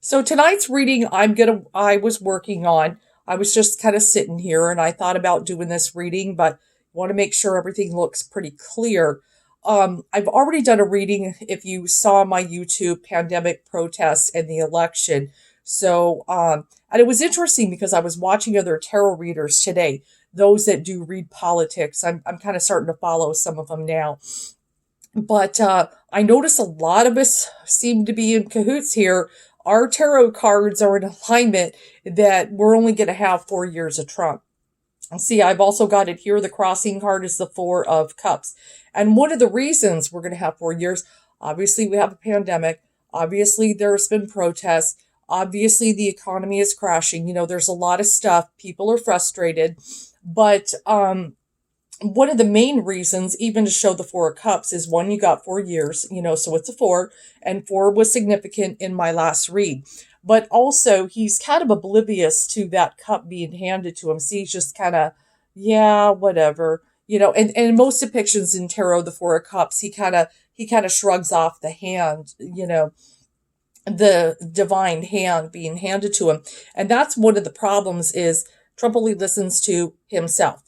So tonight's reading I was working on. I was just kind of sitting here and I thought about doing this reading, but want to make sure everything looks pretty clear. I've already done a reading if you saw my YouTube pandemic protests and the election. And it was interesting because I was watching other tarot readers today, those that do read politics. I'm kind of starting to follow some of them now. But I notice a lot of us seem to be in cahoots here. Our tarot cards are in alignment that we're only going to have 4 years of Trump. See, I've also got it here. The crossing card is the Four of Cups. And one of the reasons we're going to have 4 years, obviously, we have a pandemic. Obviously, there's been protests. Obviously, the economy is crashing. There's a lot of stuff. People are frustrated. But one of the main reasons, even to show the Four of Cups, is one, you got 4 years, so it's a four, and four was significant in my last read. But also, he's kind of oblivious to that cup being handed to him. See, he's just kind of, yeah, whatever, and in most depictions in tarot, the Four of Cups, he kind of shrugs off the hand, the divine hand being handed to him. And that's one of the problems is Trump only listens to himself.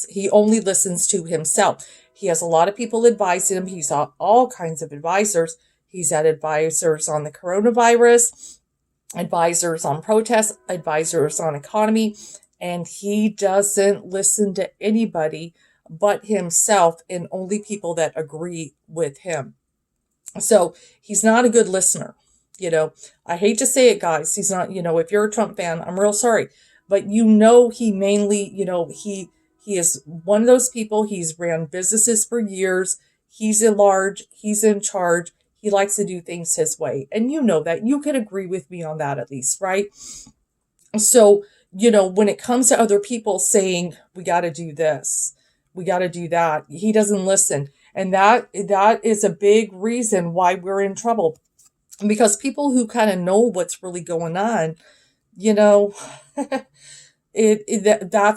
He only listens to himself. He has a lot of people advising him. He's got all kinds of advisors. He's had advisors on the coronavirus, advisors on protests, advisors on economy, and he doesn't listen to anybody but himself and only people that agree with him. So he's not a good listener. I hate to say it, guys. He's not, if you're a Trump fan, I'm real sorry. But he mainly, he is one of those people. He's ran businesses for years. He's at large. He's in charge. He likes to do things his way. And you know that. You can agree with me on that at least, right? So, when it comes to other people saying, we got to do this, we got to do that, he doesn't listen. And that is a big reason why we're in trouble. Because people who kind of know what's really going on, that's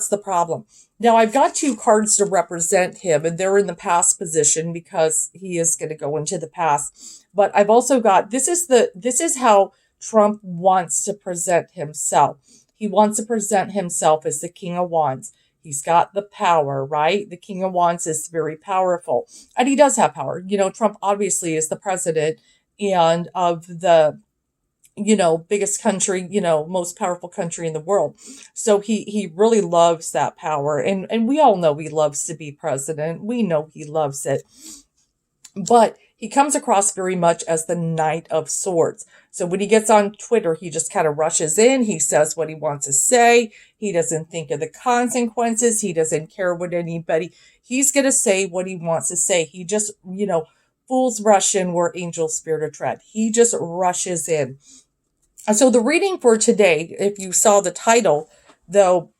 the problem. Now I've got two cards to represent him, and they're in the past position because he is going to go into the past. But I've also got this is how Trump wants to present himself. He wants to present himself as the King of Wands. He's got the power, right? The King of Wands is very powerful, and he does have power. Trump obviously is the president and of the biggest country, most powerful country in the world. So he really loves that power. And we all know he loves to be president. We know he loves it. But he comes across very much as the Knight of Swords. So when he gets on Twitter, he just kind of rushes in. He says what he wants to say. He doesn't think of the consequences. He doesn't care what anybody, he's going to say what he wants to say. He just, fools rush in where angels fear to tread. He just rushes in. So the reading for today, if you saw the title, though,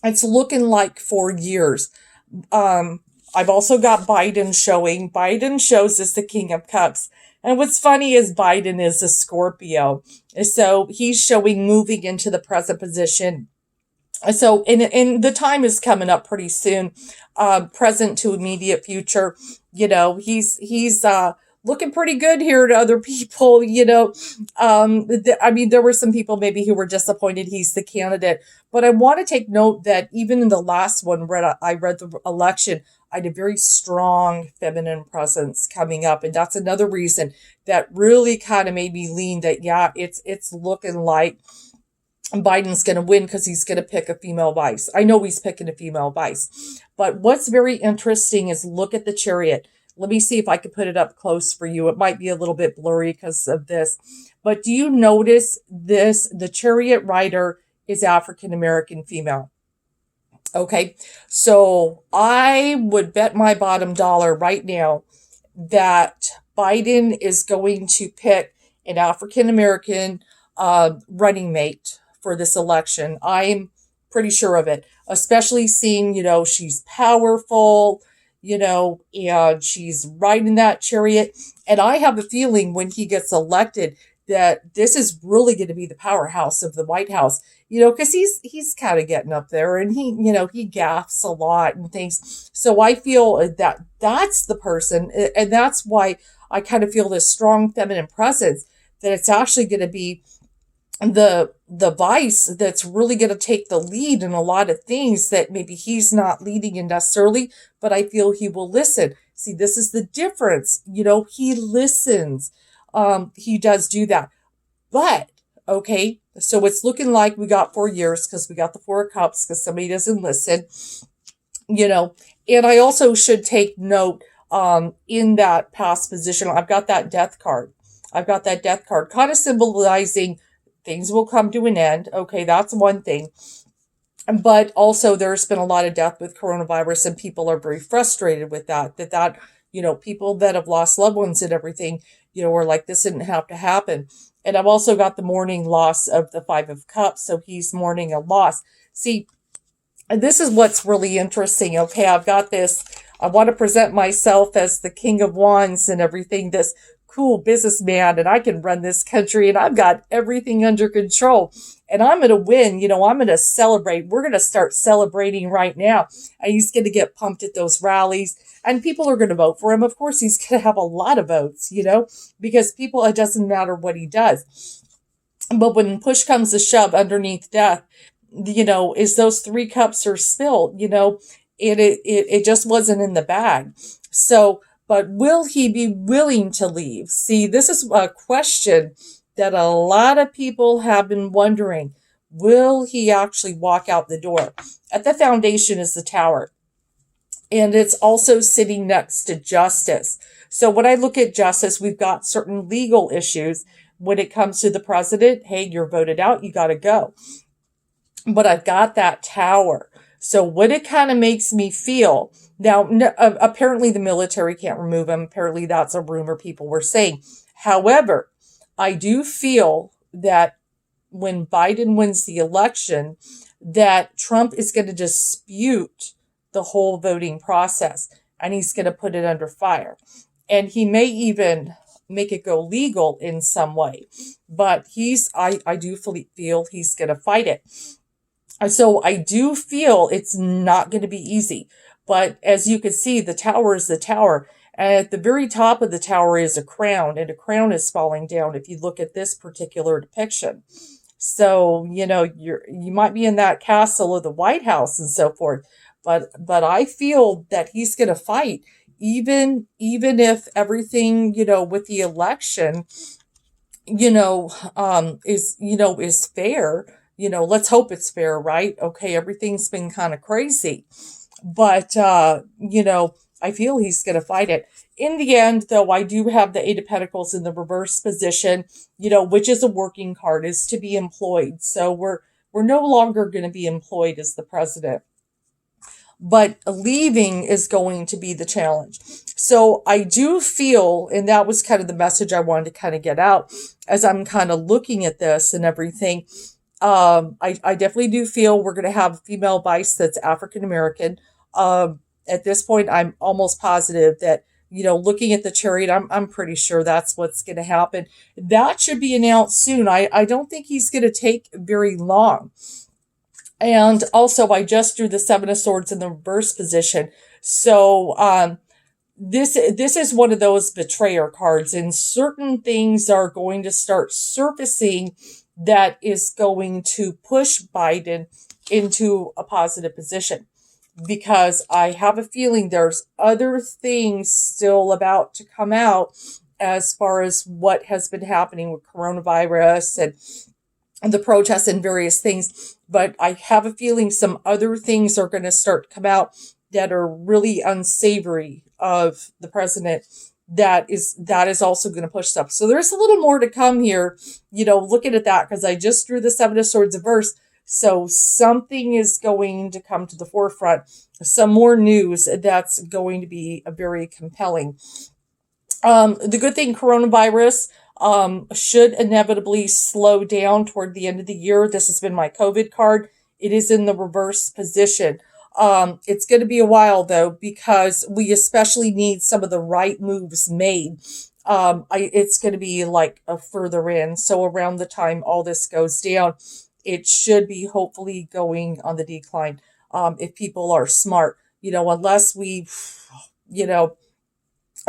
it's looking like 4 years. I've also got Biden showing. Biden shows as the King of Cups. And what's funny is Biden is a Scorpio. So he's showing moving into the present position. So, and the time is coming up pretty soon, present to immediate future. He's looking pretty good here to other people, there were some people maybe who were disappointed he's the candidate. But I want to take note that even in the last one, I read the election, I had a very strong feminine presence coming up. And that's another reason that really kind of made me lean that, yeah, it's looking like Biden's going to win because he's going to pick a female vice. I know he's picking a female vice. But what's very interesting is look at the Chariot. Let me see if I can put it up close for you. It might be a little bit blurry because of this. But do you notice this? The Chariot rider is African-American female. Okay, so I would bet my bottom dollar right now that Biden is going to pick an African-American running mate for this election. I'm pretty sure of it, especially seeing, she's powerful, and she's riding that chariot. And I have a feeling when he gets elected that this is really going to be the powerhouse of the White House, because he's kind of getting up there and he gaffes a lot and things. So I feel that that's the person. And that's why I kind of feel this strong feminine presence that it's actually going to be the vice that's really going to take the lead in a lot of things that maybe he's not leading in necessarily, but I feel he will listen. See, this is the difference. He listens. He does do that. But okay, so it's looking like we got 4 years because we got the Four of Cups because somebody doesn't listen. And I also should take note in that past position, I've got that death card. Kind of symbolizing things will come to an end. Okay, that's one thing. But also there's been a lot of death with coronavirus and people are very frustrated with that, people that have lost loved ones and everything, are like, this didn't have to happen. And I've also got the mourning loss of the Five of Cups. So he's mourning a loss. See, this is what's really interesting. Okay, I've got this. I want to present myself as the King of Wands and everything, this cool businessman, and I can run this country and I've got everything under control and I'm going to win. I'm going to celebrate. We're going to start celebrating right now. And he's going to get pumped at those rallies and people are going to vote for him. Of course, he's going to have a lot of votes, because people, it doesn't matter what he does. But when push comes to shove underneath death, is those 3 cups are spilled, it just wasn't in the bag. So, but will he be willing to leave? See, this is a question that a lot of people have been wondering. Will he actually walk out the door? At the foundation is the Tower. And it's also sitting next to Justice. So when I look at Justice, we've got certain legal issues. When it comes to the president, hey, you're voted out, you got to go. But I've got that Tower. So what it kind of makes me feel, now, apparently the military can't remove him. Apparently that's a rumor people were saying. However, I do feel that when Biden wins the election, that Trump is going to dispute the whole voting process and he's going to put it under fire. And he may even make it go legal in some way. But I do feel he's going to fight it. So I do feel it's not going to be easy. But as you can see, the Tower is the Tower. And at the very top of the Tower is a crown, and a crown is falling down if you look at this particular depiction. So, you might be in that castle of the White House and so forth. But I feel that he's going to fight, even if everything, with the election, is fair. Let's hope it's fair, right? Okay, everything's been kind of crazy. But, I feel he's going to fight it. In the end, though, I do have the Eight of Pentacles in the reverse position, which is a working card, is to be employed. So we're no longer going to be employed as the president. But leaving is going to be the challenge. So I do feel, and that was kind of the message I wanted to kind of get out as I'm kind of looking at this and everything. I definitely do feel we're going to have a female vice that's African American. At this point, I'm almost positive that, looking at the Chariot, I'm pretty sure that's what's going to happen. That should be announced soon. I don't think he's going to take very long. And also, I just drew the Seven of Swords in the reverse position. So, this is one of those betrayer cards, and certain things are going to start surfacing that is going to push Biden into a positive position. Because I have a feeling there's other things still about to come out as far as what has been happening with coronavirus and the protests and various things. But I have a feeling some other things are going to start to come out that are really unsavory of the president. That is also going to push stuff. So there's a little more to come here, looking at that, because I just drew the Seven of Swords reverse. So something is going to come to the forefront, some more news that's going to be very compelling. The good thing, coronavirus should inevitably slow down toward the end of the year. This has been my COVID card. It is in the reverse position. It's going to be a while, though, because we especially need some of the right moves made. It's going to be like a further in. So around the time all this goes down, it should be hopefully going on the decline. If people are smart, unless we,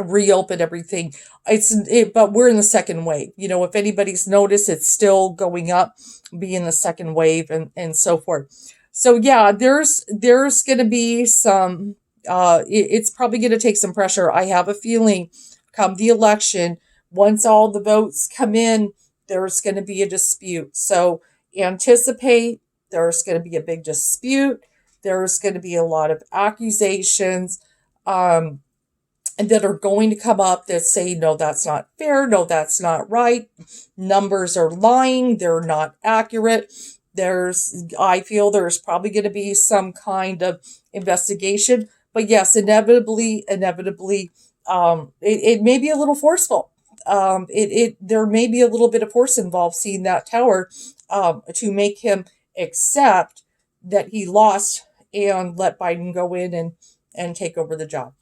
reopen everything. But we're in the second wave. If anybody's noticed, it's still going up, being the second wave, and so forth. So yeah, there's going to be some. It's probably going to take some pressure. I have a feeling, come the election, once all the votes come in, there's going to be a dispute. So anticipate there's going to be a big dispute. There's going to be a lot of accusations. And that are going to come up that say, no, that's not fair. No, that's not right. Numbers are lying. They're not accurate. I feel there's probably going to be some kind of investigation. But yes, inevitably, it may be a little forceful. There may be a little bit of force involved seeing that tower, to make him accept that he lost and let Biden go in and take over the job.